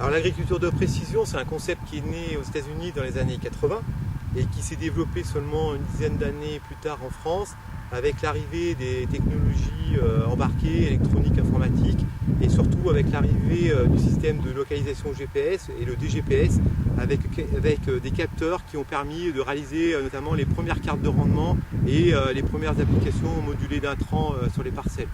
Alors l'agriculture de précision, c'est un concept qui est né aux États-Unis dans les années 80 et qui s'est développé seulement une dizaine d'années plus tard en France avec l'arrivée des technologies embarquées, électroniques, informatiques et surtout avec l'arrivée du système de localisation GPS et le DGPS avec des capteurs qui ont permis de réaliser notamment les premières cartes de rendement et les premières applications modulées d'intrants sur les parcelles.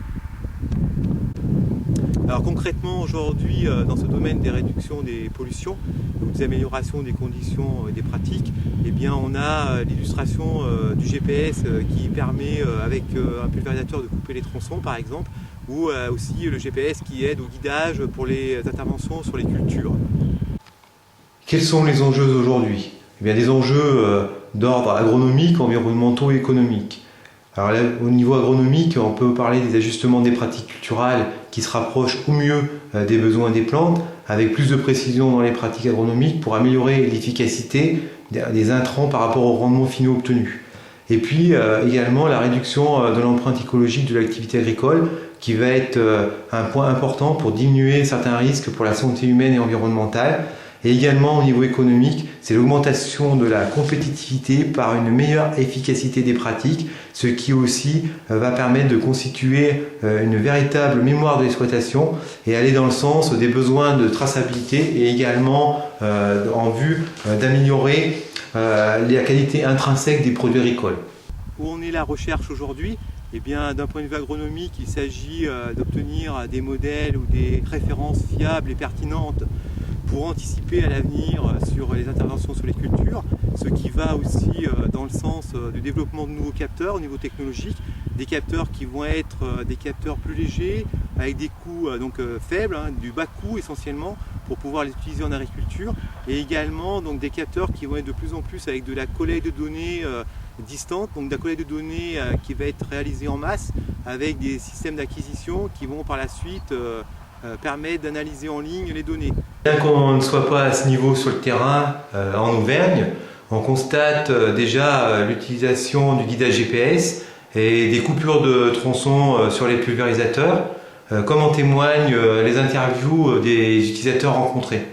Alors concrètement aujourd'hui dans ce domaine des réductions des pollutions, donc des améliorations des conditions et des pratiques, eh bien on a l'illustration du GPS qui permet avec un pulvérisateur de couper les tronçons par exemple, ou aussi le GPS qui aide au guidage pour les interventions sur les cultures. Quels sont les enjeux aujourd'hui? Eh bien des enjeux d'ordre agronomique, environnementaux et économiques. Alors là, au niveau agronomique, on peut parler des ajustements des pratiques culturales qui se rapprochent au mieux des besoins des plantes, avec plus de précision dans les pratiques agronomiques pour améliorer l'efficacité des intrants par rapport aux rendements finaux obtenus. Et puis également la réduction de l'empreinte écologique de l'activité agricole qui va être un point important pour diminuer certains risques pour la santé humaine et environnementale. Et également au niveau économique, c'est l'augmentation de la compétitivité par une meilleure efficacité des pratiques, ce qui aussi va permettre de constituer une véritable mémoire de l'exploitation et aller dans le sens des besoins de traçabilité et également en vue d'améliorer la qualité intrinsèque des produits agricoles. Où en est la recherche aujourd'hui? Eh bien, d'un point de vue agronomique, il s'agit d'obtenir des modèles ou des références fiables et pertinentes pour anticiper à l'avenir sur les interventions sur les cultures, ce qui va aussi dans le sens du développement de nouveaux capteurs au niveau technologique, des capteurs qui vont être des capteurs plus légers, avec des coûts faibles, du bas coût essentiellement, pour pouvoir les utiliser en agriculture, et également donc, des capteurs qui vont être de plus en plus avec de la collecte de données distante, donc de la collecte de données qui va être réalisée en masse, avec des systèmes d'acquisition qui vont par la suite permettre d'analyser en ligne les données. Bien qu'on ne soit pas à ce niveau sur le terrain en Auvergne, on constate déjà l'utilisation du guidage GPS et des coupures de tronçons sur les pulvérisateurs, comme en témoignent les interviews des utilisateurs rencontrés.